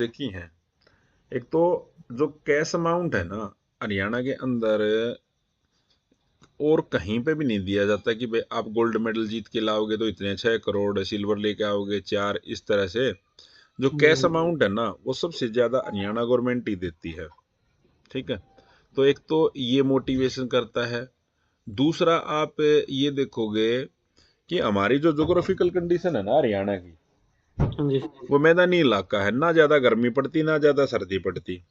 देखी हैं। एक तो जो कैश अमाउंट है ना, हरियाणा के अंदर और कहीं पे भी नहीं दिया जाता कि भाई आप गोल्ड मेडल जीत के लाओगे तो इतने 6 करोड़, सिल्वर लेके आओगे 4, इस तरह से। जो कैश हम्म, अमाउंट है ना, वो सबसे ज्यादा हरियाणा गवर्नमेंट ही देती है। ठीक है। तो एक तो ये मोटिवेशन करता है। दूसरा, आप ये देखोगे कि हमारी जो ज्योग्राफिकल कंडीशन है ना हरियाणा की, हाँ जी। वो मैदानी इलाका है, ना ज्यादा गर्मी पड़ती ना ज्यादा सर्दी पड़ती।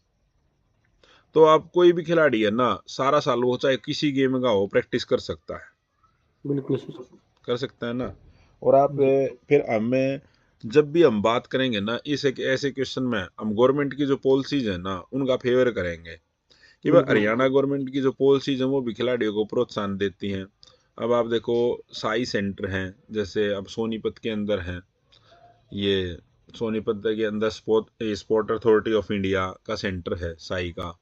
तो आप कोई भी खिलाड़ी है ना, सारा साल वो चाहे किसी गेम का हो प्रैक्टिस कर सकता है। बिल्कुल सर। कर सकता है ना। और आप जी। फिर हमें जब भी हम बात करेंगे ना इस एक ऐसे क्वेश्चन में, हम गवर्नमेंट की जो पॉलिसीज है ना उनका फेवर करेंगे कि भाई बिल्कुल। हरियाणा गवर्नमेंट की जो पॉलिसीज हैं वो भी खिलाड़ियों को प्रोत्साहन देती हैं। अब आप देखो, साई सेंटर हैं, जैसे अब सोनीपत के अंदर हैं ये। सोनीपत के अंदर स्पोर्ट अथॉरिटी ऑफ इंडिया का सेंटर है साई का।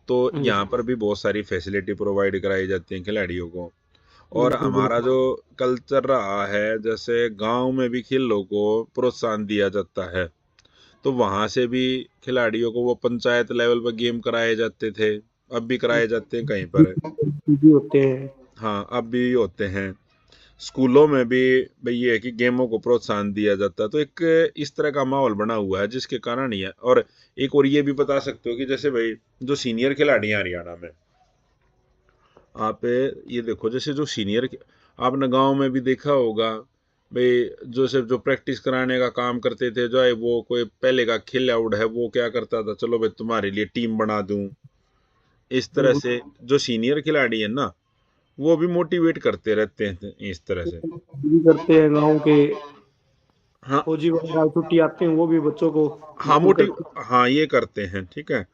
तो हाँ जी यहाँ सर। पर भी बहुत सारी फैसिलिटी प्रोवाइड कराई जाती हैं खिलाड़ियों को। और बिल्कुल हमारा बिल्कुल। जो कल्चर रहा है, जैसे गांव में भी खेलों को प्रोत्साहन दिया जाता है, तो वहां से भी खिलाड़ियों को वो पंचायत लेवल पर गेम कराए जाते थे। अब भी कराए जाते हैं कहीं पर। भी होते हैं। हाँ, अब भी होते हैं। स्कूलों में भी भाई ये है कि गेमों को प्रोत्साहन दिया जाता है। तो एक इस तरह का माहौल बना हुआ है जिसके कारण ही है। और एक और ये भी बता सकते हो कि जैसे भाई जो सीनियर खिलाड़ी हैं हरियाणा में, आप ये देखो, जैसे जो सीनियर, आपने गांव में भी देखा होगा भाई, जो सिर्फ जो प्रैक्टिस कराने का काम करते थे, जो है वो कोई पहले का खेल आउट है वो क्या करता था, चलो भाई तुम्हारे लिए टीम बना दूं। इस तरह बिल्कुल से जो सीनियर खिलाड़ी है ना, वो भी मोटिवेट करते रहते हैं इस तरह से। भी करते हैं गाँव के। हाँ। फौजी वगैरह छुट्टी आते हैं वो भी बच्चों को हाँ, बिल्कुल करते हाँ ये करते हैं। ठीक है।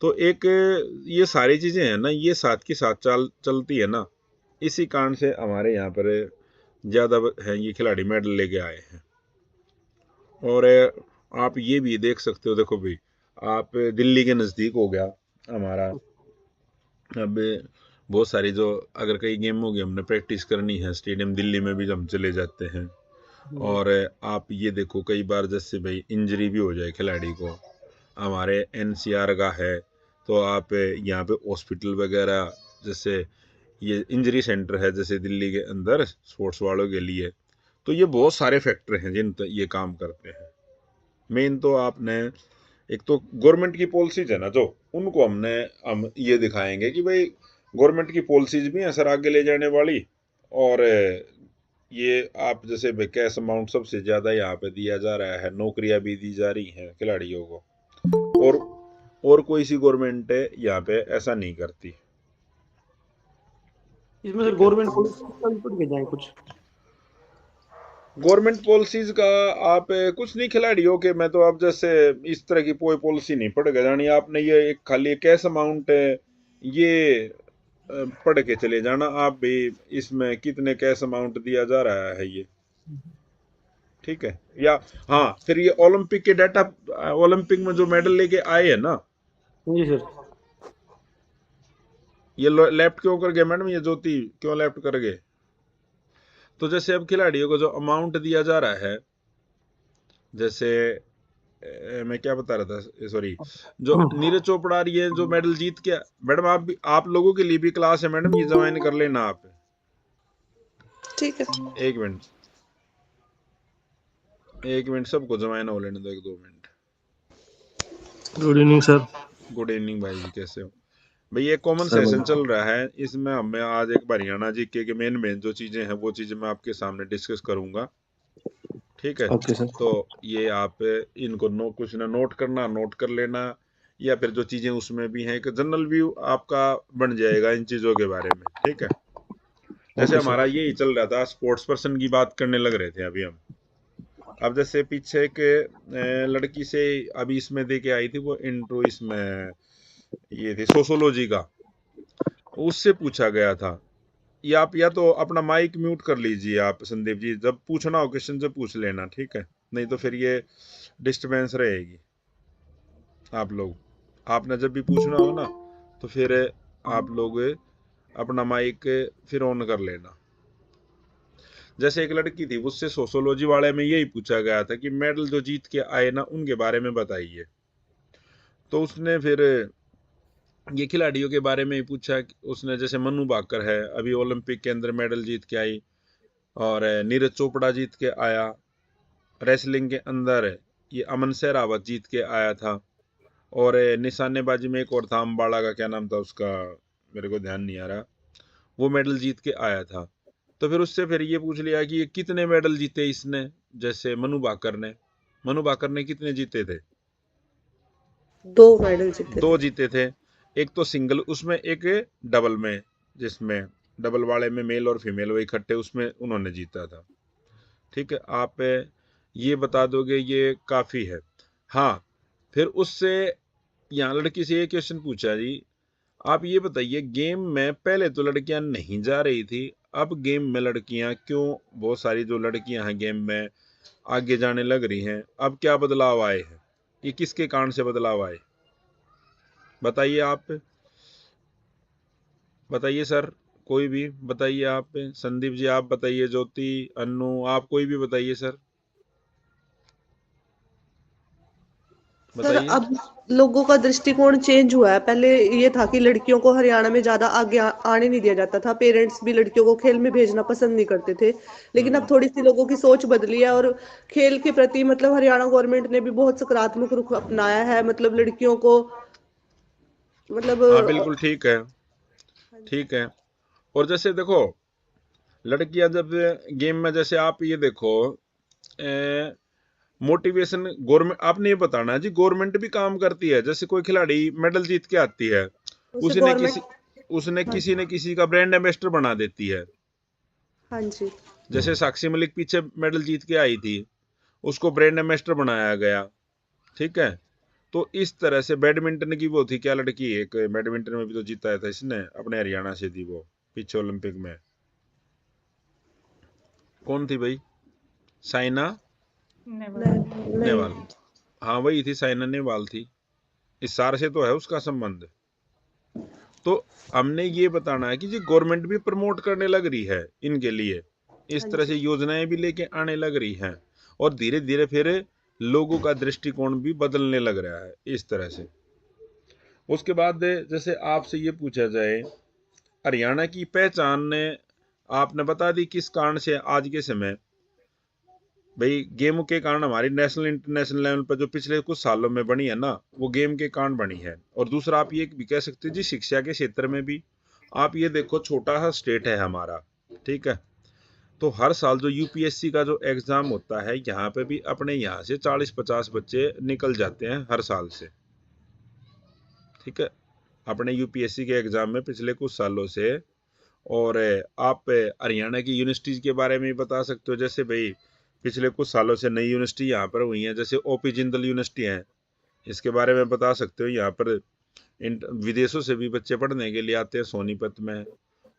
तो एक ये सारी चीजें हैं ना, ये साथ की साथ चलती है ना। इसी कारण से हमारे यहाँ पर ज्यादा है ये खिलाड़ी मेडल लेके आए हैं। और आप ये भी देख सकते हो, देखो भाई, आप दिल्ली के नज़दीक हो गया हमारा। अब बहुत सारी जो, अगर कई गेमों की हमने प्रैक्टिस करनी है, स्टेडियम दिल्ली में भी हम चले जाते हैं। हैं। और आप ये देखो, कई बार जैसे भाई इंजरी भी हो जाए खिलाड़ी को, हमारे एनसीआर का है, तो आप यहाँ पे हॉस्पिटल वगैरह, जैसे ये इंजरी सेंटर है जैसे दिल्ली के अंदर स्पोर्ट्स वालों के लिए। तो ये बहुत सारे फैक्टर हैं जिन ये काम करते हैं। मेन तो आपने, एक तो गवर्नमेंट की पॉलिसीज है ना जो, उनको हम ये दिखाएंगे कि भाई गवर्नमेंट की पॉलिसीज भी हैं सर आगे ले जाने वाली। और ये आप जैसे भाई कैश अमाउंट सबसे ज्यादा यहाँ पे दिया जा रहा है, नौकरियां भी दी जा रही हैं खिलाड़ियों को। और और कोई सी गवर्नमेंट यहाँ पे ऐसा नहीं करती। इसमें सर ठीक है। गवर्नमेंट पॉलिसी का भी पढ़ के जाए कुछ। गवर्नमेंट पॉलिसीज का आप कुछ नहीं, खिलाड़ियों के मैं तो आप जैसे इस तरह की कोई पॉलिसी नहीं पढ़ गए जानी आपने। ये एक खाली कैश अमाउंट है ये पढ़ के चले जाना आप भी, इसमें कितने कैश अमाउंट दिया जा रहा है ये। ठीक है। या हाँ, फिर ये ओलंपिक के डाटा, ओलंपिक में जो मेडल लेके आए हैं ना, जी सर। ये लेफ्ट क्यों कर गए मैडम, ये ज्योति क्यों लेफ्ट कर गए? तो जैसे अब खिलाड़ियों को जो अमाउंट दिया जा रहा है, जैसे मैं क्या बता रहा था, सॉरी, जो नीरज चोपड़ा ये जो मेडल जीत के, मैडम आप भी, आप लोगों के लिए भी क्लास है मैडम, ये ज्वाइन कर लेना आप। ठीक है। 1 मिनट, 1 मिनट, सबको ज्वाइन हो लेने दो, 1-2 minute. Good evening sir. Good evening भाई जी, कैसे हो? भाई ये कॉमन सब सेशन बढ़िया। चल रहा है, इसमें हमें आज एक हरियाणा जी के मेन मेन जो चीजें हैं वो चीजें मैं आपके सामने डिस्कस करूंगा। ठीक है। Okay sir. तो ये आप इनको कुछ ना नोट करना, नोट कर लेना, या फिर जो चीजें उसमें भी हैं एक जनरल व्यू आपका बन जाएगा इन चीजों के बारे में। ठीक है। जैसे ओके हमारा सर। यही चल रहा था, स्पोर्ट्स पर्सन की बात करने लग रहे थे अभी हम। अब जैसे पीछे एक लड़की से अभी इसमें दे के आई थी वो इंट्रो, इसमें ये थी सोशोलॉजी का, उससे पूछा गया था। ये आप या तो अपना माइक म्यूट कर लीजिए आप संदीप जी, जब पूछना हो क्वेश्चन जब पूछ लेना, ठीक है? नहीं तो फिर ये डिस्टरबेंस रहेगी। आप लोग, आपने जब भी पूछना हो ना, तो फिर आप लोग अपना माइक फिर ऑन कर लेना। जैसे एक लड़की थी, उससे सोशोलॉजी वाले में यही पूछा गया था कि मेडल जो जीत के आए ना उनके बारे में बताइए। तो उसने फिर ये खिलाड़ियों के बारे में ही पूछा। उसने जैसे मनु भाकर है, अभी ओलंपिक के अंदर मेडल जीत के आई, और नीरज चोपड़ा जीत के आया। रेसलिंग के अंदर ये अमन सहरावत जीत के आया था। और निशानेबाजी में एक और था, अम्बाड़ा का क्या नाम था उसका, मेरे को ध्यान नहीं आ रहा, वो मेडल जीत के आया था। तो फिर उससे फिर ये पूछ लिया कि ये कितने मेडल जीते इसने। जैसे मनु भाकर ने कितने जीते थे? 2 मेडल जीते 2 थे। जीते थे। एक तो सिंगल उसमें, एक डबल में, जिसमें डबल वाले में मेल और फीमेल वो इकट्ठे, उसमें उन्होंने जीता था। ठीक है, आप ये बता दोगे ये काफ़ी है। हाँ, फिर उससे यहाँ लड़की से ये क्वेश्चन पूछा जी, आप ये बताइए गेम में पहले तो लड़कियां नहीं जा रही थी, अब गेम में लड़कियां क्यों, बहुत सारी जो लड़कियां हैं गेम में आगे जाने लग रही हैं, अब क्या बदलाव आए हैं, ये किसके कारण से बदलाव आए? बताइए आप, बताइए सर, कोई भी बताइए आप, संदीप जी आप बताइए, ज्योति, अन्नू, आप कोई भी बताइए सर, सर बताइए। अब लोगों का दृष्टिकोण चेंज हुआ है। पहले ये था कि लड़कियों को हरियाणा में ज्यादा आगे आने नहीं दिया जाता था। पेरेंट्स भी लड़कियों को खेल में भेजना पसंद नहीं करते थे। लेकिन अब थोड़ी सी लोगों की सोच बदली है और खेल के प्रति मतलब हरियाणा गवर्नमेंट ने भी बहुत सकारात्मक रुख अपनाया है। मतलब लड़कियों को मतलब हाँ बिल्कुल ठीक है, ठीक है। और जैसे देखो लड़कियां जब गेम में, जैसे आप ये देखो मोटिवेशन, गवर्नमेंट, आपने ये बताना है जी, गवर्नमेंट भी काम करती है। जैसे कोई खिलाड़ी मेडल जीत के आती है, उसे उसने किसी गवर्नमेंट। उसने हाँ किसी न किसी का ब्रांड एम्बेसडर बना देती है। हाँ जी। जैसे साक्षी मलिक पीछे मेडल जीत के आई थी, उसको ब्रांड एम्बेसडर बनाया गया। ठीक है, तो इस तरह से बैडमिंटन की वो थी क्या लड़की, एक बैडमिंटन में भी तो जीता था इसने, अपने हरियाणा से थी वो, पीछे ओलंपिक में कौन थी भाई? साइना नेहवाल। नहीं। हाँ वही थी, साइना नेहवाल थी। इस सार से तो है उसका संबंध। तो हमने ये बताना है कि जी गवर्नमेंट भी प्रमोट करने लग रही है इनके लिए, इस हाँ तरह जी। से योजनाएं भी लेके आने लग रही हैं, और धीरे धीरे फिर लोगों का दृष्टिकोण भी बदलने लग रहा है इस तरह से। उसके बाद जैसे आपसे ये पूछा जाए, हरियाणा की पहचान ने आपने बता दी किस कारण से आज के समय, भाई गेम के कारण हमारी नेशनल इंटरनेशनल लेवल पर जो पिछले कुछ सालों में बनी है ना, वो गेम के कारण बनी है। और दूसरा आप ये भी कह सकते हो जी, शिक्षा के क्षेत्र में भी आप ये देखो, छोटा सा स्टेट है हमारा, ठीक है, तो हर साल जो यूपीएससी का जो एग्जाम होता है, यहाँ पे भी अपने यहाँ से 40-50 बच्चे निकल जाते हैं हर साल से। ठीक है, अपने यूपीएससी के एग्जाम में पिछले कुछ सालों से। और आप हरियाणा की यूनिवर्सिटीज के बारे में बता सकते हो, जैसे भाई पिछले कुछ सालों से नई यूनिवर्सिटी यहाँ पर हुई है, जैसे ओपी जिंदल यूनिवर्सिटी है, इसके बारे में बता सकते हो। यहाँ पर विदेशों से भी बच्चे पढ़ने के लिए आते हैं सोनीपत में।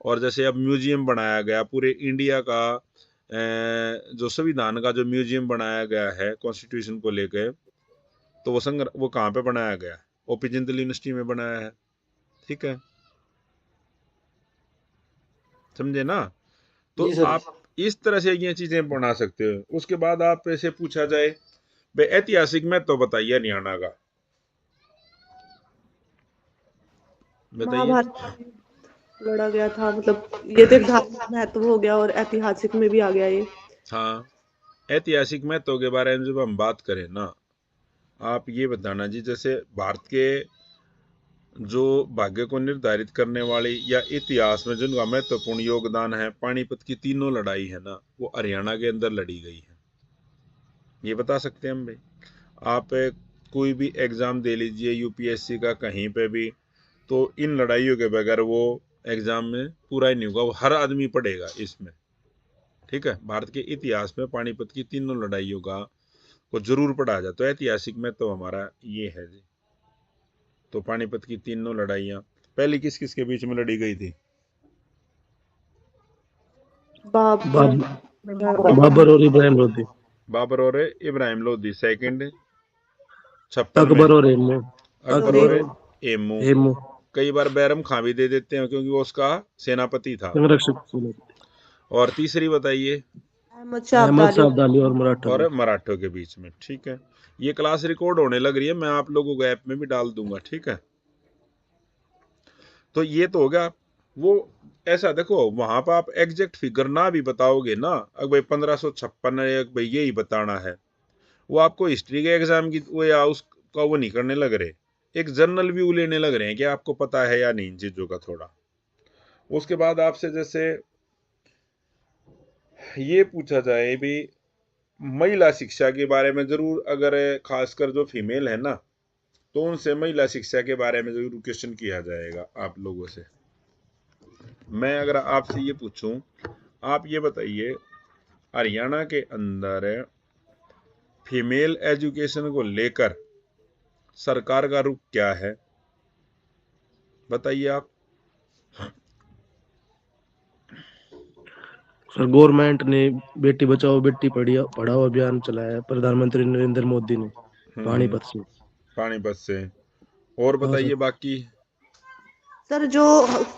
और जैसे अब म्यूजियम बनाया गया पूरे इंडिया का, जो संविधान का जो म्यूजियम बनाया गया है कॉन्स्टिट्यूशन को लेकर, तो वो कहाँ पे बनाया गया? ओपी जिंदल यूनिवर्सिटी में बनाया है। ठीक है, समझे ना? तो जी सर। आप इस तरह से ये चीजें बना सकते हो। उसके बाद आप ऐसे पूछा जाए, भाई ऐतिहासिक महत्व तो बताइए हरियाणा का, बताइए। महाभारत लड़ा गया था। मतलब ये तो एक धार्मिक महत्व हो गया और ऐतिहासिक में भी आ गया ये। हाँ, ऐतिहासिक महत्व के बारे में जब हम बात करें ना, आप ये बताना जी, जैसे भारत के जो भाग्य को निर्धारित करने वाली या इतिहास में जिनका महत्वपूर्ण योगदान है, पानीपत की तीनों लड़ाई है ना, वो हरियाणा के अंदर लड़ी गई है। ये बता सकते हैं हम भाई। आप कोई भी एग्जाम दे लीजिए यूपीएससी का कहीं पे भी, तो इन लड़ाइयों के बगैर वो एग्जाम में पूरा ही नहीं होगा, वो हर आदमी पढ़ेगा इसमें। ठीक है, भारत के इतिहास में पानीपत की तीनों लड़ाइयों का को जरूर पढ़ा जाए, तो ऐतिहासिक में तो हमारा ये है जी। तो पानीपत की तीनों लड़ाइयाँ पहले किस किस के बीच में लड़ी गई थी? बाबर बाबर और इब्राहिम लोधी। बाबर और इब्राहिम लोधी। सेकंड 56 में अकबर और हेमू। अकबर और एमू। हेमू कई बार बैरम खां भी दे देते हैं क्योंकि वो उसका सेनापति था। संरक्षक। और तीसरी बताइए। अहमद शाह अहमद अब्दाली शाह अब्दाली और मराठा और में। मराठों के बीच में। ठीक है, ये क्लास रिकॉर्ड होने लग रही है, मैं आप लोगों को ऐप में भी डाल दूंगा। ठीक है, तो ये तो हो गया। वो ऐसा देखो, वहां पर आप एग्जैक्ट फिगर ना भी बताओगे ना, अब भाई 1556 है, भाई यही बताना है, वो आपको हिस्ट्री के एग्जाम की वो या उसका वो नहीं करने लग रहे, एक जनरल व्यू लेने लग रहे हैं कि आपको पता है या नहीं इन चीजों का थोड़ा। उसके बाद आपसे जैसे ये पूछा जाए भी महिला शिक्षा के बारे में, जरूर अगर खासकर जो फीमेल है ना, तो उनसे महिला शिक्षा के बारे में जरूर क्वेश्चन किया जाएगा आप लोगों से। मैं अगर आपसे ये पूछूं, आप ये बताइए हरियाणा के अंदर फीमेल एजुकेशन को लेकर सरकार का रुख क्या है, बताइए आप। सर गवर्नमेंट ने बेटी बचाओ बेटी पढ़ाओ अभियान चलाया है प्रधानमंत्री नरेंद्र मोदी ने हम्म, पानीपत से। पानीपत से। और हाँ सर। बताइए बाकी। सर जो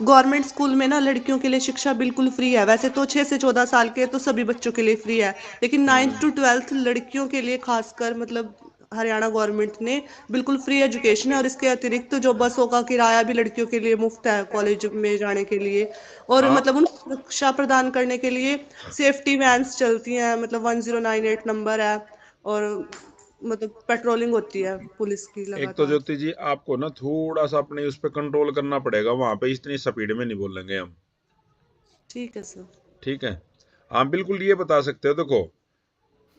गवर्नमेंट स्कूल में ना लड़कियों के लिए शिक्षा बिल्कुल फ्री है। वैसे तो 6 से 14 साल के तो सभी बच्चों के लिए फ्री है, लेकिन 9th to 12th लड़कियों के लिए खासकर मतलब हरियाणा गवर्नमेंट ने बिल्कुल फ्री एजुकेशन है। और इसके अतिरिक्त जो बसों का किराया भी लड़कियों के लिए मुफ्त है कॉलेज में जाने के लिए। और आप मतलब उनको सुरक्षा प्रदान करने के लिए सेफ्टी वैन्स चलती हैं, मतलब 1098 नंबर है। और मतलब पेट्रोलिंग होती है पुलिस की एक तो लगातार। ज्योति जी आपको ना थोड़ा सा अपने उस पर कंट्रोल करना पड़ेगा, वहां पे इतनी स्पीड में नहीं बोलेंगे हम। ठीक है सर। ठीक है, आप बिल्कुल ये बता सकते हो, देखो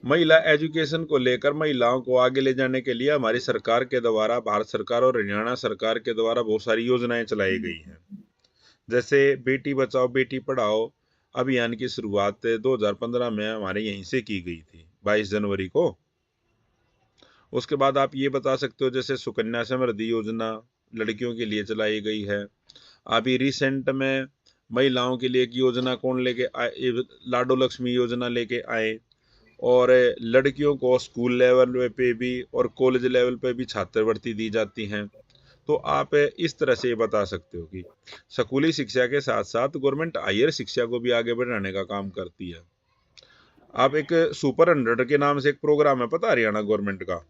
महिला एजुकेशन को लेकर महिलाओं को आगे ले जाने के लिए हमारी सरकार के द्वारा, भारत सरकार और हरियाणा सरकार के द्वारा बहुत सारी योजनाएं चलाई गई हैं। जैसे बेटी बचाओ बेटी पढ़ाओ अभियान की शुरुआत 2015 में हमारे यहीं से की गई थी, 22 जनवरी को। उसके बाद आप ये बता सकते हो जैसे सुकन्या समृद्धि योजना लड़कियों के लिए चलाई गई है। अभी रिसेंट में महिलाओं के लिए एक योजना कौन लेके आए, लाडो लक्ष्मी योजना लेके आए, और लड़कियों को स्कूल लेवल पे भी और कॉलेज लेवल पे भी छात्रवृत्ति दी जाती हैं। तो आप इस तरह से ये बता सकते हो कि स्कूली शिक्षा के साथ साथ गवर्नमेंट हायर शिक्षा को भी आगे बढ़ाने का काम करती है। आप एक सुपर 100 के नाम से एक प्रोग्राम है, पता हरियाणा गवर्नमेंट का।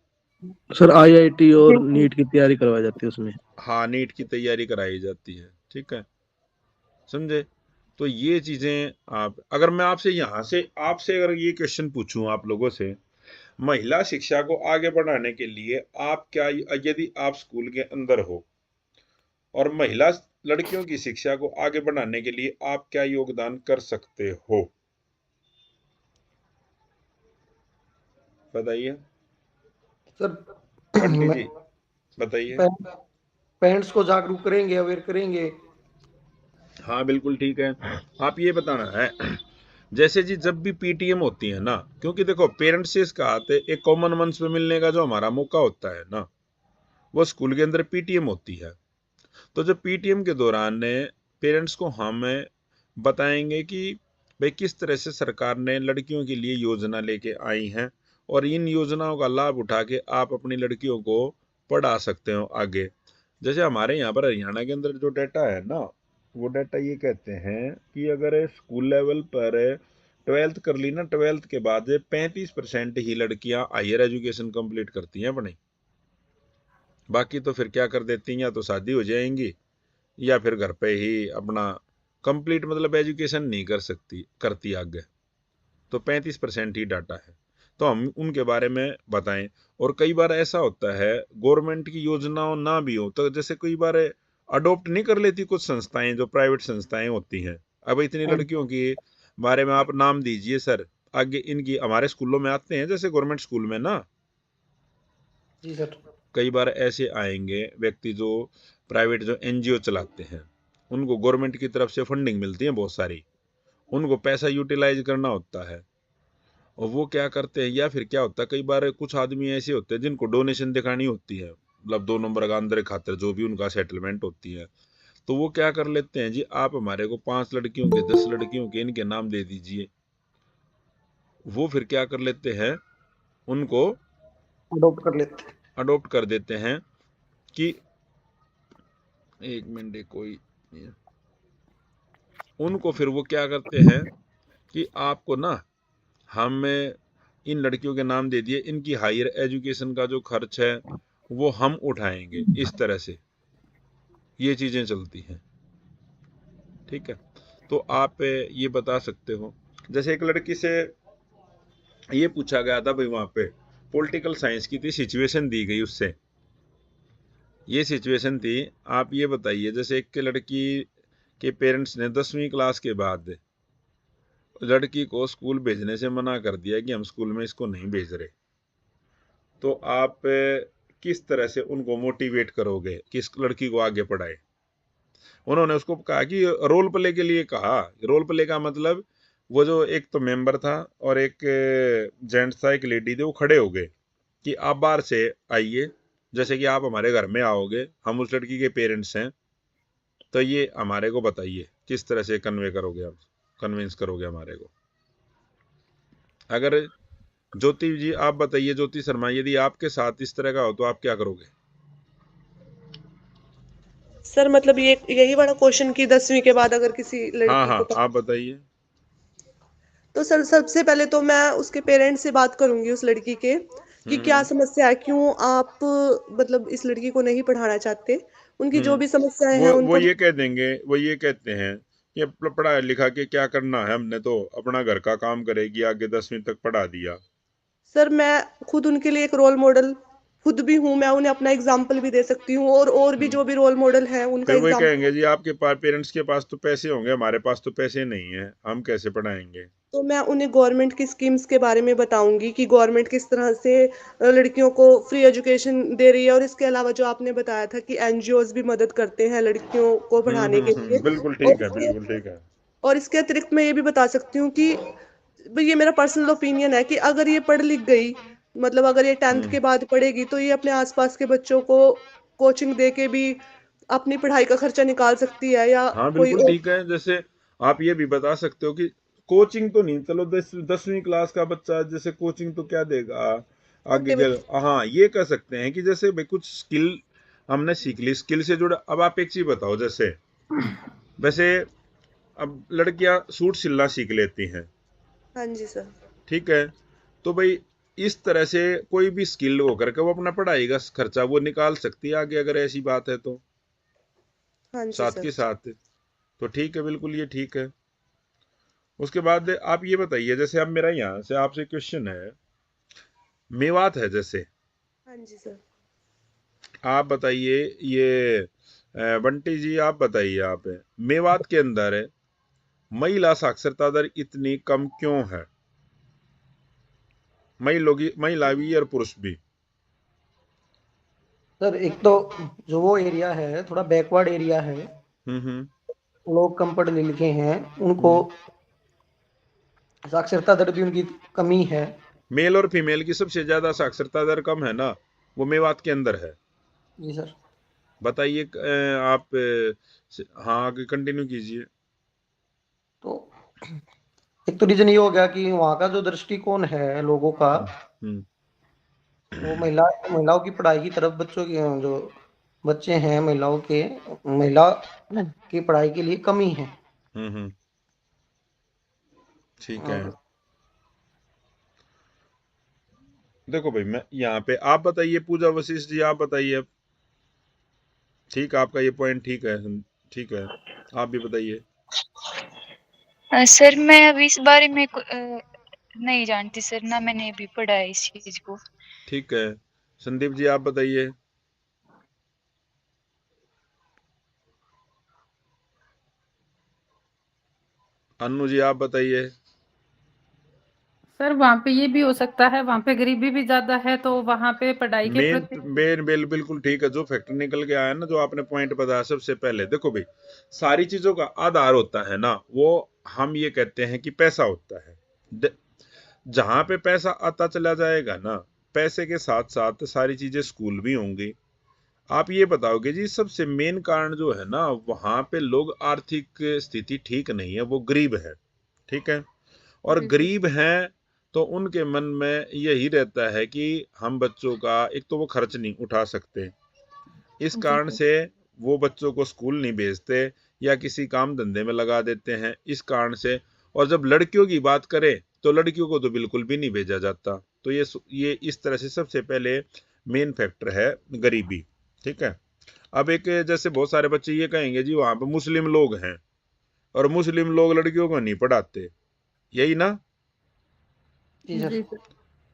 सर आईआईटी और नीट की तैयारी करवाई जाती है उसमें। हाँ, नीट की तैयारी कराई जाती है। ठीक है, समझे। तो ये चीजें आप, अगर मैं आपसे यहाँ से आपसे अगर ये क्वेश्चन पूछूं आप लोगों से, महिला शिक्षा को आगे बढ़ाने के लिए आप क्या, यदि आप स्कूल के अंदर हो और महिला लड़कियों की शिक्षा को आगे बढ़ाने के लिए आप क्या योगदान कर सकते हो, बताइए। सर बंटी जी बताइए। पेरेंट्स को जागरूक करेंगे, अवेयर करेंगे। हाँ बिल्कुल ठीक है, आप ये बताना है जैसे जी जब भी पीटीएम होती है ना, क्योंकि देखो पेरेंट्स से इसका आते एक कॉमन मंच पे मिलने का जो हमारा मौका होता है ना, वो स्कूल के अंदर पीटीएम होती है। तो जब पीटीएम के दौरान पेरेंट्स को हम बताएंगे कि भाई किस तरह से सरकार ने लड़कियों के लिए योजना लेके आई हैं, और इन योजनाओं का लाभ उठा के आप अपनी लड़कियों को पढ़ा सकते हो आगे। जैसे हमारे यहाँ पर हरियाणा के अंदर जो डाटा है ना, वो डाटा ये कहते हैं कि अगर स्कूल लेवल पर 12th कर ली ना, 12th के बाद 35% ही लड़कियां हायर एजुकेशन कंप्लीट करती हैं अपनी। बाकी तो फिर क्या कर देती हैं, या तो शादी हो जाएंगी या फिर घर पे ही अपना कंप्लीट मतलब एजुकेशन नहीं कर सकती करती आगे। तो 35% ही डाटा है, तो हम उनके बारे में बताएं। और कई बार ऐसा होता है गवर्नमेंट की योजनाओं ना भी हो तो जैसे कई बार अडोप्ट नहीं कर लेती कुछ संस्थाएं, जो प्राइवेट संस्थाएं होती हैं। अब इतनी लड़कियों के बारे में आप नाम दीजिए सर, आगे इनकी हमारे स्कूलों में आते हैं, जैसे गवर्नमेंट स्कूल में ना जी सर। कई बार ऐसे आएंगे व्यक्ति जो प्राइवेट जो एनजीओ चलाते हैं, उनको गवर्नमेंट की तरफ से फंडिंग मिलती है बहुत सारी, उनको पैसा यूटिलाइज करना होता है। और वो क्या करते हैं, या फिर क्या होता है कई बार कुछ आदमी ऐसे होते हैं जिनको डोनेशन दिखानी होती है, मतलब 2 नंबर का अंदर खातर जो भी उनका सेटलमेंट होती है, तो वो क्या कर लेते हैं जी, आप हमारे को 5 लड़कियों के 10 लड़कियों के इनके नाम दे दीजिए। वो फिर क्या कर लेते हैं, उनको अडॉप्ट कर लेते हैं। अडॉप्ट कर देते हैं कि एक मिनट कोई, उनको फिर वो क्या करते हैं कि आपको ना हम इन लड़कियों के नाम दे दिए, इनकी हायर एजुकेशन का जो खर्च है वो हम उठाएंगे, इस तरह से ये चीज़ें चलती हैं। ठीक है, तो आप ये बता सकते हो, जैसे एक लड़की से ये पूछा गया था भाई, वहाँ पे पॉलिटिकल साइंस की थी, सिचुएशन दी गई उससे, ये सिचुएशन थी, आप ये बताइए, जैसे एक लड़की के पेरेंट्स ने 10वीं क्लास के बाद लड़की को स्कूल भेजने से मना कर दिया कि हम स्कूल में इसको नहीं भेज रहे, तो आप किस तरह से उनको मोटिवेट करोगे कि इस लड़की को आगे पढ़ाए? उन्होंने उसको कहा कि रोल प्ले के लिए कहा। रोल प्ले का मतलब वो जो एक तो मेंबर था और एक जेंट्स था, एक लेडी थी, वो खड़े हो गए कि आप बाहर से आइए, जैसे कि आप हमारे घर में आओगे, हम उस लड़की के पेरेंट्स हैं, तो ये हमारे को बताइए किस तरह से कन्वे करोगे, आप कन्विंस करोगे हमारे को। अगर ज्योति जी आप बताइए, ज्योति शर्मा, यदि आपके साथ इस तरह का हो तो आप क्या करोगे? सर मतलब ये यही वाला क्वेश्चन कि 10वीं के बाद अगर किसी हाँ लड़की हाँ, को, आप बताइए। तो सर सबसे पहले तो मैं उसके पेरेंट्स से बात करूंगी उस लड़की के कि क्या समस्या है, क्यों आप मतलब इस लड़की को नहीं पढ़ाना चाहते, उनकी जो भी समस्याएं हैं वो उनको। ये कह देंगे, वो ये कहते हैं कि पढ़ा लिखा के क्या करना है, हमने तो अपना घर का काम करेगी, आगे 10वीं तक पढ़ा दिया। सर मैं खुद उनके लिए एक रोल मॉडल खुद भी हूँ, मैं उन्हें अपना एग्जाम्पल भी दे सकती हूँ, और भी जो भी रोल मॉडल है उनका फिर वही एग्जाम्पल। कहेंगे जी आपके पास, पेरेंट्स के पास तो पैसे होंगे, हमारे पास तो पैसे नहीं है, हम कैसे पढ़ाएंगे? तो मैं उन्हें गवर्नमेंट की स्कीम्स के बारे में बताऊंगी कि गवर्नमेंट किस तरह से लड़कियों को फ्री एजुकेशन दे रही है, और इसके अलावा जो आपने बताया था कि एनजीओज भी मदद करते हैं लड़कियों को पढ़ाने के लिए। बिल्कुल और ठीक है, इसके बिल्कुल ठीक है। और इसके अतिरिक्त मैं ये भी बता सकती हूँ कि भाई ये मेरा पर्सनल ओपिनियन है कि अगर ये पढ़ लिख गई, मतलब अगर ये 10th के बाद पढ़ेगी, तो ये अपने आसपास के बच्चों को कोचिंग दे के भी अपनी पढ़ाई का खर्चा निकाल सकती है, या हाँ कोई बिल्कुल और। ठीक है, जैसे आप ये भी बता सकते हो कि कोचिंग तो नहीं, चलो 10वीं क्लास का बच्चा जैसे कोचिंग तो क्या देगा आगे मोटिवेट। क्या, हाँ ये कह सकते हैं कि जैसे भाई कुछ स्किल हमने सीख ली, स्किल से जुड़ा। अब आप एक चीज बताओ, जैसे वैसे अब लड़कियां सूट सिलना सीख लेती हैं, हाँ जी सर। ठीक है, तो भाई इस तरह से कोई भी स्किल हो करके वो अपना पढ़ाई का खर्चा वो निकाल सकती है आगे, अगर ऐसी बात है तो हाँ जी साथ सर। के साथ, तो ठीक है, बिल्कुल ये ठीक है। उसके बाद आप ये बताइए, जैसे अब मेरा यहाँ से आपसे क्वेश्चन है, मेवात है जैसे, हाँ जी सर। आप बताइए ये बंटी जी आप बताइए, आप मेवात के अंदर महिला साक्षरता दर इतनी कम क्यों है? महिला भी और पुरुष भी। सर एक तो जो वो एरिया है थोड़ा बैकवर्ड एरिया है, हम्म लोग कम पढ़े लिखे हैं, उनको साक्षरता दर भी उनकी कमी है। मेल और फीमेल की सबसे ज्यादा साक्षरता दर कम है ना, वो मेवात के अंदर है। जी सर। बताइए आप हाँ आगे कंटिन्यू कीजिए। तो एक तो रीजन ये हो गया कि वहाँ का जो दृष्टिकोण है लोगों का, हम्म वो महिलाओं की पढ़ाई की तरफ, बच्चों की जो बच्चे हैं महिला की पढ़ाई के लिए कमी है। ठीक है, और देखो भाई मैं यहाँ पे, आप बताइए पूजा वशिष्ठ जी, आप बताइए अब। ठीक, आपका ये पॉइंट ठीक है, ठीक है, आप भी बताइए। सर मैं अभी इस बारे में नहीं जानती सर, ना मैंने अभी पढ़ा है इस चीज को। ठीक है, संदीप जी आप बताइए। अन्नू जी आप बताइए। सर वहाँ पे ये भी हो सकता है, वहाँ पे गरीबी भी ज्यादा है, तो वहाँ पे पढ़ाई के मेन प्रति। बिल्कुल ठीक है, जो फैक्टर निकल के आया ना, जो आपने पॉइंट बताया, सबसे पहले देखो भाई, सारी चीजों का आधार होता है ना, वो हम ये कहते हैं कि पैसा होता है। जहां पे पैसा आता चला जाएगा ना, पैसे के साथ साथ सारी चीजें स्कूल भी होंगी। आप ये बताओगे जी, सबसे मेन कारण जो है ना, वहां पे लोग आर्थिक स्थिति ठीक नहीं है, वो गरीब है, ठीक है, और गरीब हैं, तो उनके मन में यही रहता है कि हम बच्चों का, एक तो वो खर्च नहीं उठा सकते, इस कारण से वो बच्चों को स्कूल नहीं भेजते या किसी काम धंधे में लगा देते हैं, इस कारण से। और जब लड़कियों की बात करें तो लड़कियों को तो बिल्कुल भी नहीं भेजा जाता। तो ये इस तरह से सबसे पहले मेन फैक्टर है गरीबी। ठीक है। अब एक जैसे बहुत सारे बच्चे ये कहेंगे जी वहां पे मुस्लिम लोग हैं और मुस्लिम लोग लड़कियों को नहीं पढ़ाते, यही ना? जी सर। जी सर।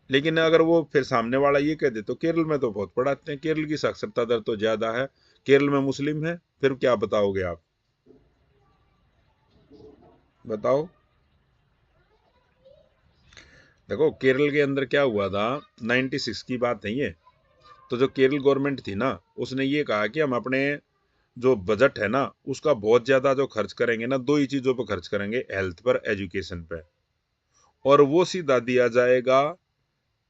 लेकिन अगर वो फिर सामने वाला ये कह दे तो केरल में तो बहुत पढ़ाते हैं, केरल की साक्षरता दर तो ज्यादा है, केरल में मुस्लिम है, फिर क्या बताओगे आप? बताओ। देखो केरल के अंदर क्या हुआ था, 96 की बात है ये। तो जो केरल गवर्नमेंट थी ना, उसने ये कहा कि हम अपने जो बजट है ना उसका बहुत ज्यादा जो खर्च करेंगे ना, दो ही चीजों पर खर्च करेंगे, हेल्थ पर, एजुकेशन पे, और वो सीधा दिया जाएगा,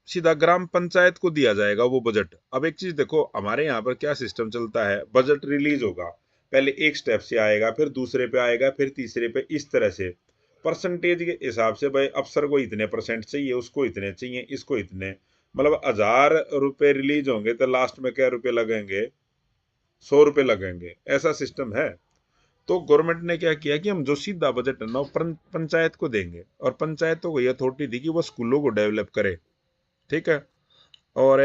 सीधा ग्राम पंचायत को दिया जाएगा वो बजट। अब एक चीज देखो, हमारे यहाँ पर क्या सिस्टम चलता है, बजट रिलीज होगा, पहले एक स्टेप से आएगा, फिर दूसरे पे आएगा, फिर तीसरे पे, इस तरह से परसेंटेज के हिसाब से, भाई अफसर को इतने परसेंट चाहिए, उसको इतने चाहिए, इसको इतने, मतलब 1000 रुपए रिलीज होंगे तो लास्ट में क्या रुपए लगेंगे, 100 रुपए लगेंगे, ऐसा सिस्टम है। तो गवर्नमेंट ने क्या किया कि हम जो सीधा बजट है ना पंचायत को देंगे, और पंचायतों को यह अथॉरिटी थी कि वो स्कूलों को डेवलप करे। ठीक है। और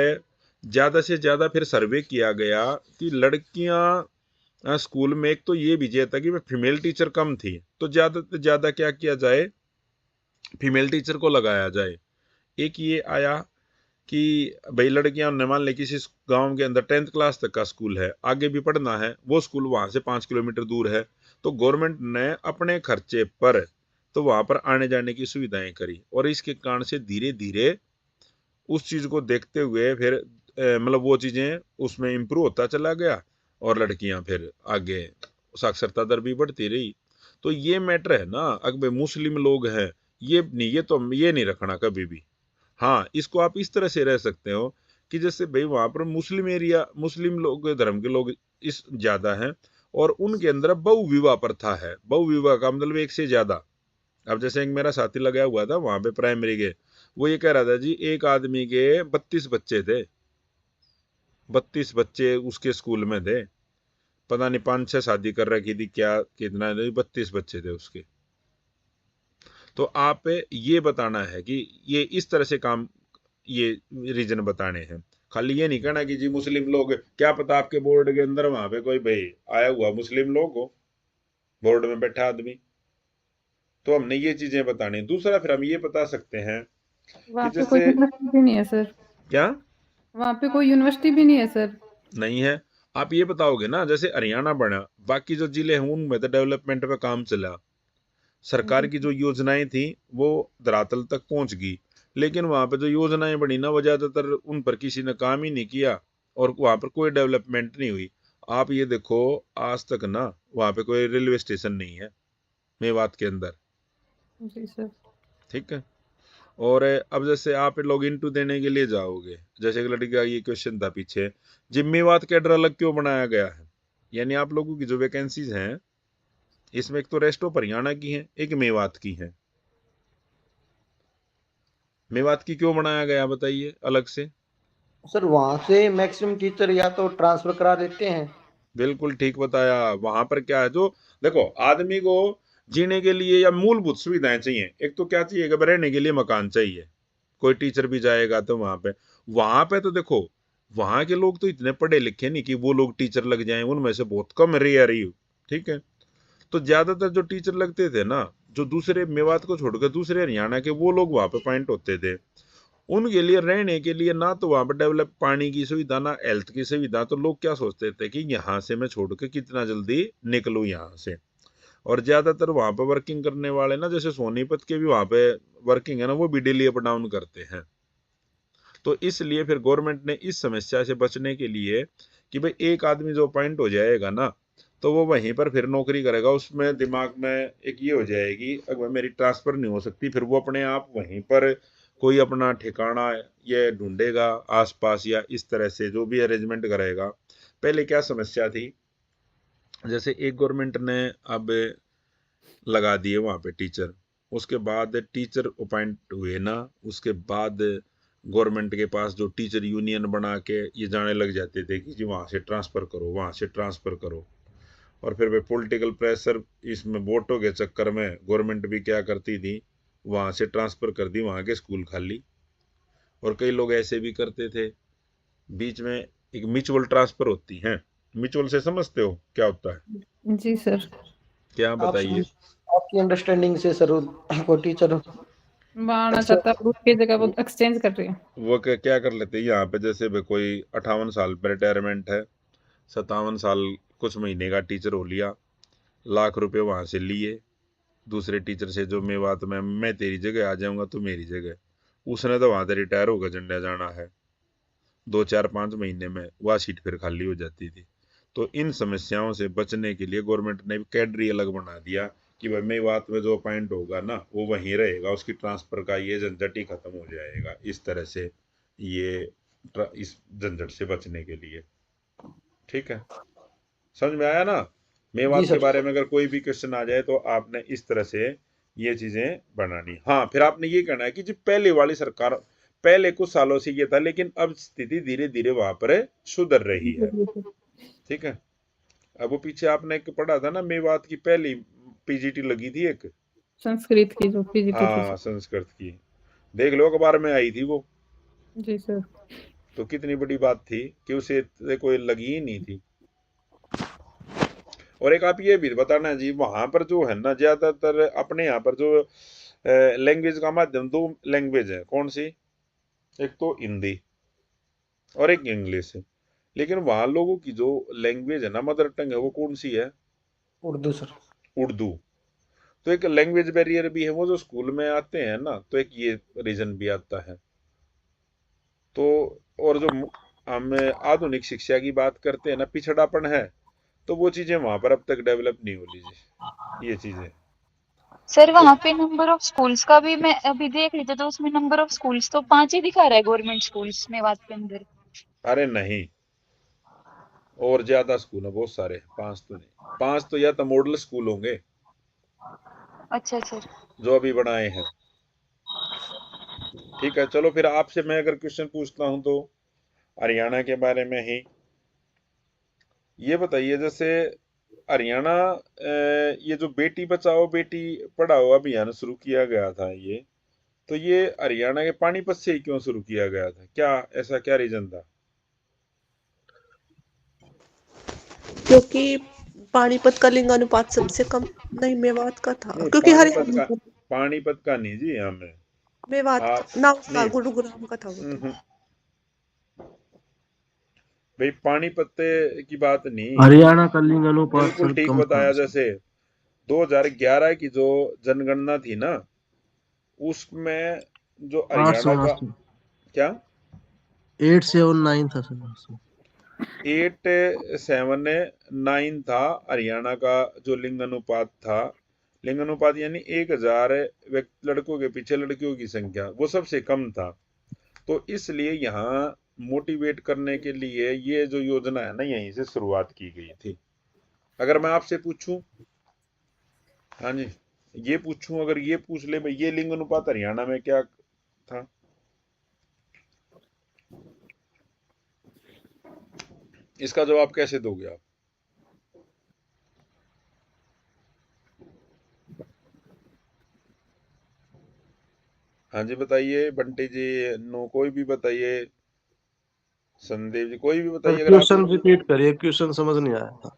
ज्यादा से ज्यादा फिर सर्वे किया गया कि लड़कियां स्कूल में, एक तो ये भी था कि फीमेल टीचर कम थी, तो ज्यादा से ज्यादा क्या किया जाए, फीमेल टीचर को लगाया जाए। एक ये आया कि भाई लड़कियां ने मान ले किसी गांव के अंदर 10th क्लास तक का स्कूल है, आगे भी पढ़ना है, वो स्कूल वहां से 5 किलोमीटर दूर है, तो गवर्नमेंट ने अपने खर्चे पर तो वहां पर आने जाने की सुविधाएं करी, और इसके कारण से धीरे धीरे उस चीज को देखते हुए फिर मतलब वो चीजें उसमें इम्प्रूव होता चला गया, और लड़कियां फिर आगे साक्षरता दर भी बढ़ती रही। तो ये मैटर है ना, अगर मुस्लिम लोग हैं, ये नहीं रखना कभी भी। हाँ, इसको आप इस तरह से रह सकते हो कि जैसे भाई वहां पर मुस्लिम एरिया, मुस्लिम लोग, धर्म के लोग इस ज्यादा हैं, और उनके अंदर बहु विवाह प्रथा है। बहु विवाह का मतलब एक से ज्यादा। अब जैसे एक मेरा साथी लगा हुआ था वहां पे प्राइमरी के, वो ये कह रहा था जी एक आदमी के 32 बच्चे थे, 32 बच्चे उसके स्कूल में थे, पता नहीं 5-6 शादी कर रखी थी, क्या कितना, 32 बच्चे थे उसके। तो आप ये बताना है कि ये इस तरह से काम, ये रीजन बताने हैं, खाली ये नहीं कहना कि जी मुस्लिम लोग, क्या पता आपके बोर्ड के अंदर वहां पे कोई भाई आया हुआ मुस्लिम लोग हो, बोर्ड में बैठा आदमी। तो हमने ये चीजें बतानी। दूसरा फिर हम ये बता सकते हैं कि वहाँ पे कोई जैसे, यूनिवर्सिटी भी नहीं है सर। क्या वहाँ पे कोई यूनिवर्सिटी भी नहीं है सर। नहीं है? आप ये बताओगे ना, जैसे हरियाणा बना, बाकी जो जिले हैं उनमें तो डेवलपमेंट पे काम चला, सरकार की जो योजनाएं थी वो धरातल तक पहुंच गई, लेकिन वहां पे जो योजनाएं बनी ना, वो ज्यादातर उन पर किसी ने काम ही नहीं किया, और वहां पर कोई डेवलपमेंट नहीं हुई। आप ये देखो, आज तक ना वहां पे कोई रेलवे स्टेशन नहीं है मेवात के अंदर। जी सर। ठीक है। और अब जैसे आप लॉग इन टू देने के लिए जाओगे, जैसे एक लड़की का ये क्वेश्चन था पीछे, जिम्मेवाद कैडर अलग क्यों बनाया गया है, यानी आप लोगों की जो वैकेंसीज हैं इसमें एक तो रेस्ट ऑफ हरियाणा की है, एक मेवात की है। मेवात की क्यों बनाया गया बताइए अलग से? सर वहां से मैक्सिमम टीचर या तो ट्रांसफर करा देते हैं। बिल्कुल ठीक बताया। वहां पर क्या है, जो देखो आदमी को जीने के लिए या मूलभूत सुविधाएं चाहिए, एक तो क्या चाहिए कि रहने के लिए मकान चाहिए, कोई टीचर भी जाएगा तो वहां पे तो देखो, वहां के लोग तो इतने पढ़े लिखे नहीं कि वो लोग टीचर लग जाएं, उनमें से बहुत कम रेयर ही। ठीक है। तो ज्यादातर जो टीचर लगते थे ना, जो दूसरे मेवात को छोड़कर दूसरे हरियाणा के, वो लोग वहां पे पॉइंट होते थे। उनके लिए रहने के लिए ना तो वहां पर डेवलप पानी की सुविधा, ना हेल्थ की सुविधा, तो लोग क्या सोचते थे कि यहाँ से मैं छोड़ के कितना जल्दी निकलूं यहाँ से। और ज्यादातर वहां पर वर्किंग करने वाले ना, जैसे सोनीपत के भी वहां पे वर्किंग है ना, वो भी डेली अप डाउन करते हैं। तो इसलिए फिर गवर्नमेंट ने इस समस्या से बचने के लिए कि भाई एक आदमी जो अपॉइंट हो जाएगा ना, तो वो वहीं पर फिर नौकरी करेगा, उसमें दिमाग में एक ये हो जाएगी, अगर मेरी ट्रांसफर नहीं हो सकती, फिर वो अपने आप वहीं पर कोई अपना ठिकाना ये ढूंढेगा आसपास, या इस तरह से जो भी अरेंजमेंट करेगा। पहले क्या समस्या थी, जैसे एक गवर्नमेंट ने अब लगा दिए वहां पे टीचर, उसके बाद टीचर अपॉइंट हुए ना, उसके बाद गवर्नमेंट के पास जो टीचर यूनियन बना के ये जाने लग जाते थे कि जी वहां से ट्रांसफर करो, वहां से ट्रांसफर करो। और फिर पॉलिटिकल प्रेशर, इसमें वोटों के चक्कर में गवर्नमेंट भी क्या करती थी वहाँ से ट्रांसफ़र कर दी वहाँ के स्कूल खाली। और कई लोग ऐसे भी करते थे, बीच में एक म्यूचुअल ट्रांसफ़र होती है। म्यूचुअल से समझते हो क्या होता है? जी सर। क्या बताइए? आपकी अंडरस्टैंडिंग से सर कोई टीचर वहाँ आना चाहता है, उसकी जगह वो एक्सचेंज कर रही है। वो क्या कर लेते हैं यहाँ पे, जैसे कोई 58 साल पर रिटायरमेंट है, 57 साल कुछ महीने का टीचर हो लिया, लाख रुपए वहाँ से लिए दूसरे टीचर से, जो मेवात में मैं तेरी जगह आ जाऊंगा तो मेरी जगह। उसने तो वहाँ से रिटायर होकर झंडा जाना है, 2-4-5 महीने में वह सीट फिर खाली हो जाती थी। तो इन समस्याओं से बचने के लिए गवर्नमेंट ने कैडरी अलग बना दिया कि भाई मेवात में जो अपॉइंट होगा ना वो वहीं रहेगा, उसकी ट्रांसफ़र का ये झंझट ही खत्म हो जाएगा। इस तरह से ये इस झंझट से बचने के लिए, ठीक है, समझ में आया ना? मेवात के बारे में अगर कोई भी क्वेश्चन आ जाए तो आपने इस तरह से ये चीजें बनानी। हाँ, फिर आपने ये कहना है कि जी पहले वाली सरकार, पहले कुछ सालों से ये था लेकिन अब स्थिति धीरे धीरे वहां पर सुधर रही है, ठीक है। अब वो पीछे आपने एक पढ़ा था ना, मेवात की पहली पीजीटी लगी थी एक, संस्कृत की जो पीजीटी थी। हाँ संस्कृत की, देख लो अखबार में आई थी वो। जी सर। तो कितनी बड़ी बात थी कि उसे कोई लगी ही नहीं थी। और एक आप ये भी बताना जी, वहां पर जो है ना ज्यादातर अपने यहाँ पर जो लैंग्वेज का माध्यम, 2 लैंग्वेज है, कौन सी? एक तो हिंदी और एक इंग्लिश है। लेकिन वहां लोगों की जो लैंग्वेज है ना, मदर टंग है, वो कौन सी है? उर्दू सर। उर्दू। तो एक लैंग्वेज बैरियर भी है, वो जो स्कूल में आते हैं ना, तो एक ये रीजन भी आता है। तो और जो हम आधुनिक शिक्षा की बात करते हैं ना, पिछड़ापन है, तो वो चीजें वहां पर अब तक डेवलप नहीं हो लीजिए ये चीजें। सर वहाँ पे नंबर ऑफ स्कूल्स का भी मैं अभी देख ली तो उसमें नंबर ऑफ स्कूल्स तो 5 ही दिखा रहा है गवर्नमेंट स्कूल्स मेवात के अंदर। अरे नहीं, और ज्यादा स्कूल है, बहुत सारे, 5 तो नहीं, 5 तो या तो मॉडल स्कूल होंगे अच्छा सर। जो अभी बनाए हैं, ठीक है। चलो फिर आपसे मैं अगर क्वेश्चन पूछता हूं तो हरियाणा के बारे में ही, ये बताइए जैसे हरियाणा ये जो बेटी बचाओ बेटी पढ़ाओ अभियान शुरू किया गया था, ये तो ये हरियाणा के पानीपत से ही क्यों शुरू किया गया था? क्या ऐसा क्या रीजन था? क्योंकि पानीपत का लिंग अनुपात सबसे कम, नहीं मेवात का था, नहीं, क्योंकि पानीपत का नहीं जी, हमें मेवात ना उसका गुरुग्राम का था वो तो। भाई पानीपत की बात नहीं, हरियाणा का लिंग अनुपात बिल्कुल ठीक कम था। बताया। जैसे 2011 की जो जनगणना थी ना, उसमें जो हरियाणा का क्या 879 था सर, 879 था हरियाणा का जो लिंग अनुपात था। लिंग अनुपात यानी 1000 लड़कों के पीछे लड़कियों की संख्या, वो सबसे कम था। तो इसलिए यहाँ मोटिवेट करने के लिए ये जो योजना है ना, यहीं से शुरुआत की गई थी। अगर मैं आपसे पूछूं, हाँ जी, ये पूछूं, अगर ये पूछ ले भाई ये लिंग अनुपात हरियाणा में क्या था, इसका जवाब कैसे दोगे आप? हाँ जी बताइए, बंटी जी, नो, कोई भी बताइए, संदीप जी, कोई भी बताइए। अगर क्वेश्चन रिपीट करिए, क्वेश्चन समझ नहीं आया था।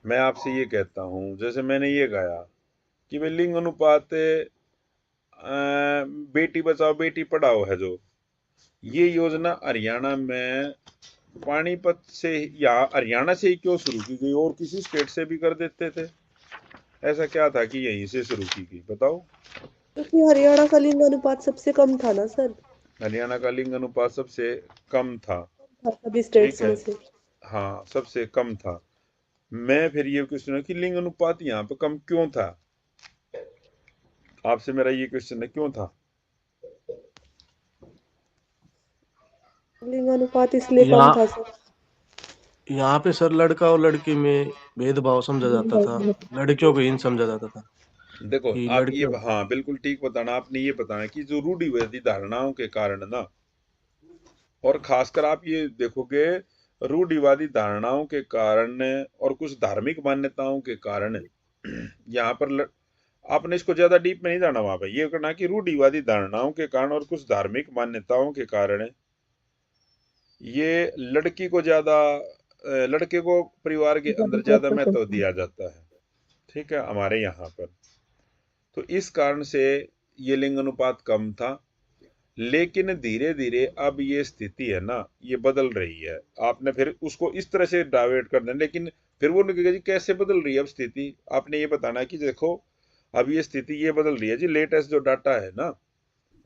मैं आपसे ये कहता हूँ, जैसे मैंने ये कहा कि भाई लिंग अनुपात बेटी बचाओ बेटी पढ़ाओ है जो, ये योजना हरियाणा में पानीपत से या हरियाणा से ही क्यों शुरू की गई? और किसी स्टेट से भी कर देते थे, ऐसा क्या था कि यहीं से शुरू की गई, बताओ? क्योंकि हरियाणा का लिंग अनुपात सबसे कम था ना सर। हरियाणा का लिंग अनुपात सबसे कम था, सभी स्टेट्स में से। हाँ सबसे कम था। मैं फिर ये क्वेश्चन है कि लिंग अनुपात यहाँ पे कम क्यों था? आपसे मेरा ये क्वेश्चन है, क्यों था लिंग अनुपात इसलिए कम था सर, यहाँ पे सर लड़का और लड़की में भेदभाव समझा जाता था, लड़कियों को हीन समझा जाता था। देखो कि आप ये, लड़कियों, हाँ बिल्कुल ठीक बताना, आपने ये बताया कि जो रूढ़िवादी धारणाओं के कारण ना, और खासकर आप ये देखोगे रूढ़िवादी धारणाओं के कारण और कुछ धार्मिक मान्यताओं के कारण यहाँ पर आपने इसको ज्यादा डीप में नहीं जाना वहां पे। ये करना कि रूढ़िवादी धारणाओं के कारण और कुछ धार्मिक मान्यताओं के कारण ये लड़की को ज्यादा लड़के को परिवार के अंदर ज्यादा महत्व दिया जाता है, ठीक है, हमारे यहाँ पर। तो इस कारण से ये लिंग अनुपात कम था, लेकिन धीरे धीरे अब ये स्थिति है ना, ये बदल रही है। आपने फिर उसको इस तरह से डाइवर्ट कर देना, लेकिन फिर वो कहेगा जी कैसे बदल रही है अब स्थिति। आपने ये बताना कि देखो अब ये स्थिति ये बदल रही है जी, लेटेस्ट जो डाटा है ना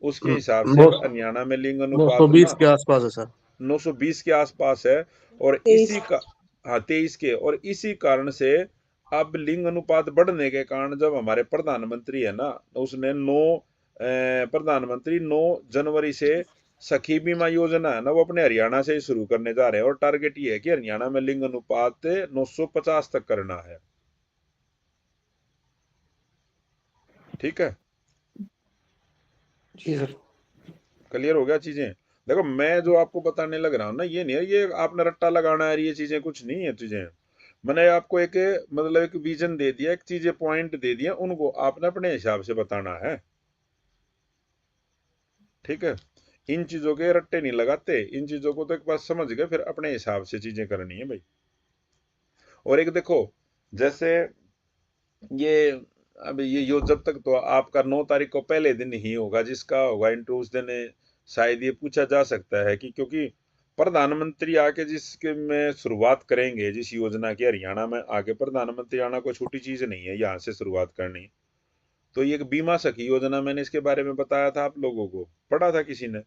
उसके हिसाब से अब हरियाणा में लिंग अनुपात 920 के आसपास है सर। 920 के आसपास है। और 23 इसी का 23 के, और इसी कारण से अब लिंग अनुपात बढ़ने के कारण जब हमारे प्रधानमंत्री है ना, उसने 9 जनवरी से सखी बीमा योजना है ना, वो अपने हरियाणा से ही शुरू करने जा रहे हैं। और टारगेट ये है कि हरियाणा में लिंग अनुपात 950 तक करना है, ठीक है जी सर। क्लियर हो गया चीजें। देखो मैं जो आपको बताने लग रहा हूँ ना, ये नहीं है ये आपने रट्टा लगाना है, ये चीजें कुछ नहीं है चीजें। मैंने आपको एक मतलब एक विजन दे दिया, एक चीजें पॉइंट दे दिया, उनको आपने अपने हिसाब से बताना है, ठीक है। इन चीजों के रट्टे नहीं लगाते, इन चीजों को तो एक बार समझ गए, फिर अपने हिसाब से चीजें करनी है भाई। और एक देखो जैसे ये अब ये जब तक तो आपका 9 तारीख को पहले दिन ही होगा, जिसका होगा इंटरव्यू उस दिन शायद ये पूछा जा सकता है कि क्योंकि प्रधानमंत्री आके जिसके में शुरुआत करेंगे जिस योजना की, हरियाणा में आके प्रधानमंत्री आना कोई छोटी चीज नहीं है, यहाँ से शुरुआत करनी। तो ये एक बीमा सखी योजना, मैंने इसके बारे में बताया था आप लोगों को, पढ़ा था किसी ने?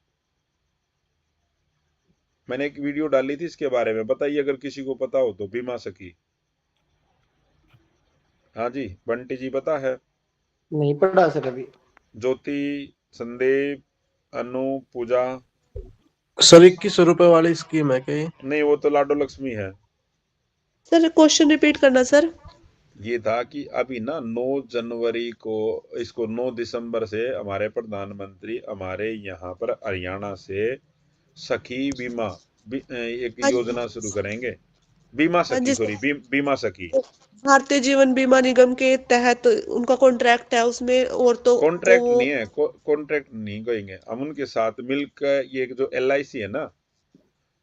मैंने एक वीडियो डाली थी इसके बारे में, बताइए अगर किसी को पता हो तो। बीमा सखी, हाँ जी बंटी जी पता है? नहीं पढ़ा सर अभी। ज्योति, संदीप, अनु, पूजा? सर 2100 रुपए वाली स्कीम है क्या ये? नहीं वो तो लाडो लक्ष्मी है। सर क्वेश्चन रिपीट करना सर। ये था कि अभी ना 9 जनवरी को, इसको 9 दिसंबर से हमारे प्रधानमंत्री हमारे यहाँ पर हरियाणा से सखी बीमा एक हाँ जी योजना शुरू करेंगे। बीमा हाँ सखी, जी सॉरी सर। बीमा सखी। भारतीय जीवन बीमा निगम के तहत उनका कॉन्ट्रैक्ट है, उसमें औरतों को कॉन्ट्रैक्ट वो नहीं है, कॉन्ट्रैक्ट नहीं कहेंगे हम, उनके साथ मिलकर ये जो LIC है ना,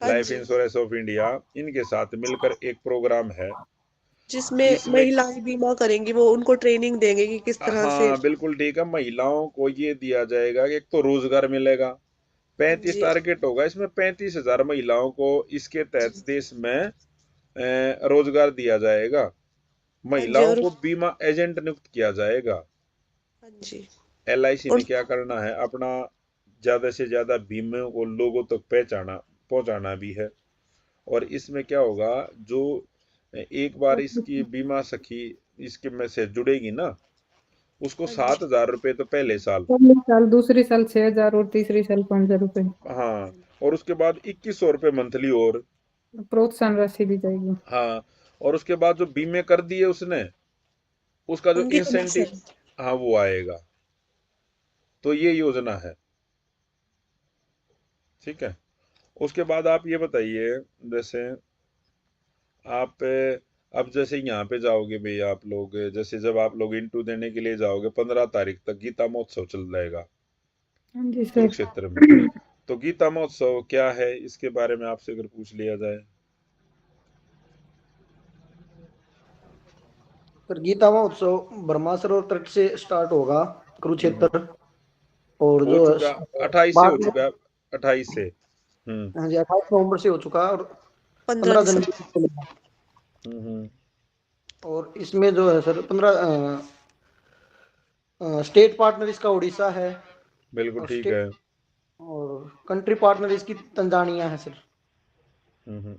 हाँ लाइफ जी इंश्योरेंस ऑफ इंडिया, इनके साथ मिलकर एक प्रोग्राम है जिसमें इसमें। महिलाएं बीमा करेंगी, वो उनको ट्रेनिंग देंगे कि किस तरह से। हाँ बिल्कुल ठीक है, महिलाओं को ये दिया जाएगा कि एक तो रोजगार मिलेगा, हाँ 35 जी टारगेट होगा इसमें, 35,000 महिलाओं को इसके तहत जी देश में रोजगार दिया जाएगा। हाँ जी महिलाओं और को बीमा एजेंट नियुक्त किया जाएगा। हाँ जी LIC और ने क्या करना है, अपना ज्यादा से ज्यादा बीमे को लोगों तक पहुंचाना भी है। और इसमें क्या होगा, जो एक बार इसकी बीमा सखी इसके में से जुड़ेगी ना, उसको हाँ जी 7,000 रुपये तो पहले साल, पहली साल, दूसरी साल 6,000 और तीसरी साल 5,000 रुपए हाँ, और उसके बाद 2,100 रुपये मंथली, और प्रोत्साहन राशि दी जाएगी। हाँ, और उसके बाद जो बीमे कर दिए उसने, उसका जो उनकी इंसेंटिव, कमीशन। हाँ वो आएगा। तो ये योजना है, ठीक है। उसके बाद आप ये बताइए, जैसे आप अब जैसे यहाँ पे जाओगे भाई आप लोग, जैसे जब आप लोग इंटरव्यू देने के लिए जाओगे 15 तारीख तक गीता महोत्सव चल जाएगा हाँ जी सर। कुरुक्षेत्र में। तो गीता महोत्सव क्या है, इसके बारे में आपसे अगर पूछ लिया जाए? सर गीता महोत्सव ब्रह्मा सरोवर तट से स्टार्ट होगा, कुरुक्षेत्र। और हो जो चुका, 28 से हो बाद में, चुका है, 28 से। हाँ जी 28 नवंबर से हो चुका है, और 15 15 जनवरी दिसंबर तक चलेगा। हम्म। और इसमें जो है सर 15 स्टेट पार्टनर इसका उड़ीसा है, बिल्कुल और ठीक स्टेट है। और कंट्री पार्टनर इसकी तंजानिया है सर। हम्म,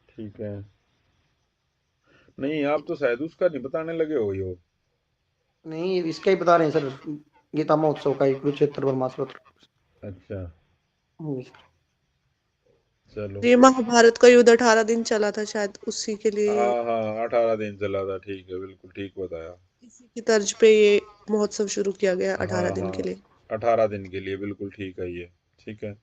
ठीक है। नहीं आप तो शायद उसका नहीं बताने लगे हो यो। नहीं इसका ही बता रहे हैं सर, गीता महोत्सव का ही, कुरुक्षेत्र ब्रह्मा सरोवर। अच्छा हाँ जी सर। चलो, ये महाभारत का युद्ध 18 दिन चला था शायद, उसी के लिए हाँ हाँ 18 दिन चला था, ठीक है बिल्कुल ठीक बताया। इसी की तर्ज पे ये महोत्सव शुरू किया गया हाँ 18 दिन हाँ के लिए। 18 दिन के लिए, बिल्कुल ठीक है ये, ठीक है।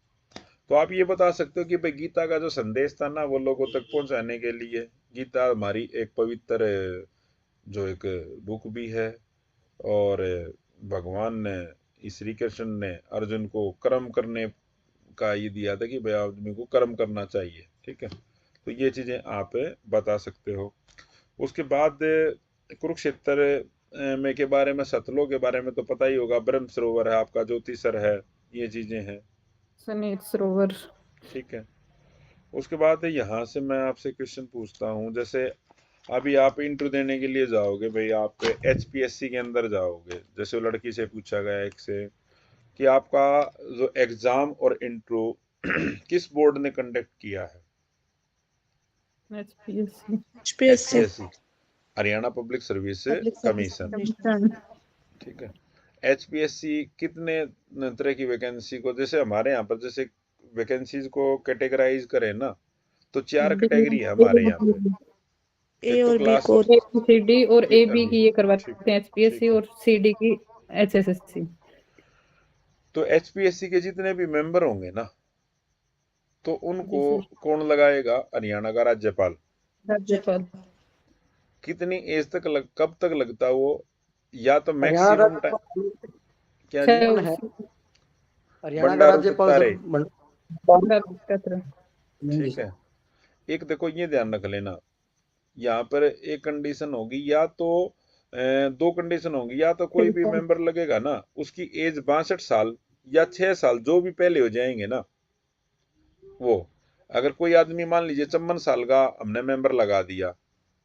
तो आप ये बता सकते हो कि भाई गीता का जो संदेश था ना वो लोगों तक पहुंचाने के लिए, गीता हमारी एक पवित्र जो एक बुक भी है, और भगवान ने, श्री कृष्ण ने अर्जुन को कर्म करने का ये दिया था कि भाई आदमी को कर्म करना चाहिए। ठीक है, तो ये चीजें आप बता सकते हो। उसके बाद कुरुक्षेत्र में के बारे में, सतलों के बारे में तो पता ही होगा, ब्रह्म सरोवर है आपका, ज्योतिसर है, ये चीजें हैं। सनेत सरोवर। ठीक है, उसके बाद यहाँ से मैं आपसे क्वेश्चन पूछता हूँ, जैसे अभी आप इंटरव्यू देने के लिए जाओगे भाई, आप HPSC के अंदर जाओगे, जैसे वो लड़की से पूछा गया एक से कि आपका जो एग्जाम और इंटरव्यू किस बोर्ड ने कंडक्ट किया है? HPSC। HPSC, Haryana public service commission. ठीक है, HPSC कितने तरह की वैकेंसी को, जैसे हमारे यहाँ पर जैसे वैकेंसीज को कैटेगराइज करें ना, तो 4 कैटेगरी है हमारे यहाँ पे। ए और बी को CD और ठीक है, AB की ये करवाते हैं HPSC, और CD की HSSC। तो HPSC के जितने भी मेंबर होंगे ना, तो उनको कौन लगाएगा? हरियाणा का राज्यपाल। राज्यपाल। कितनी एज तक कब तक लगता है वो? या तो हरियाणा मैक्सिमम टाइम क्या जी? है हरियाणा का बंडारू राज्यपाल दत्तात्रेय। दत्तात्रेय। ठीक है, एक देखो ये ध्यान रख लेना, यहाँ पर एक कंडीशन होगी, या तो 2 कंडीशन होगी, या तो कोई भी मेंबर लगेगा ना, उसकी एज 62 साल या 6 साल जो भी पहले हो जाएंगे ना, वो अगर कोई आदमी मान लीजिए 54 साल का हमने मेंबर लगा दिया,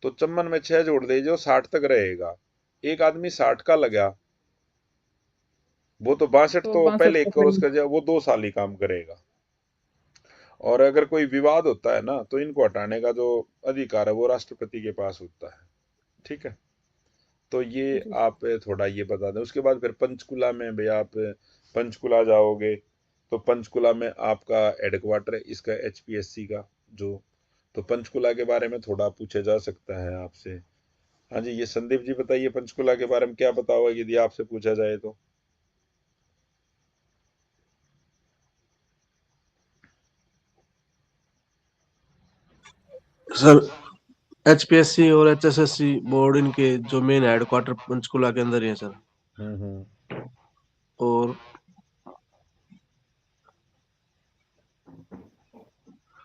तो 54 में 6 जोड़ दे जो 60 तक रहेगा। एक आदमी 60 का लगा, वो तो 62 तो पहले एक क्रॉस कर जाए, वो 2 साल ही काम करेगा। और अगर कोई विवाद होता है ना, तो इनको हटाने का जो अधिकार है वो राष्ट्रपति के पास होता है। ठीक है, तो ये आप थोड़ा ये बता दें। उसके बाद फिर पंचकुला में भाई आप पंचकुला जाओगे, तो पंचकुला में आपका हेडक्वार्टर है इसका HPSC का जो, तो पंचकुला के बारे में थोड़ा पूछा जा सकता है आपसे। हाँ जी, ये संदीप जी बताइए पंचकुला के बारे में क्या बताओ यदि आपसे पूछा जाए तो? सर HPSC और HSSC बोर्ड इनके जो मेन हेडक्वार्टर पंचकुला के अंदर ही है सर।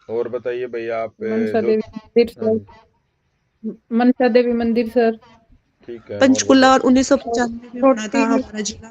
और बताइए भैया आप मनसा देवी मंदिर सर। मनसा देवी मंदिर सर। ठीक है, पंचकुला और 1995 में बना था हमारा जिला।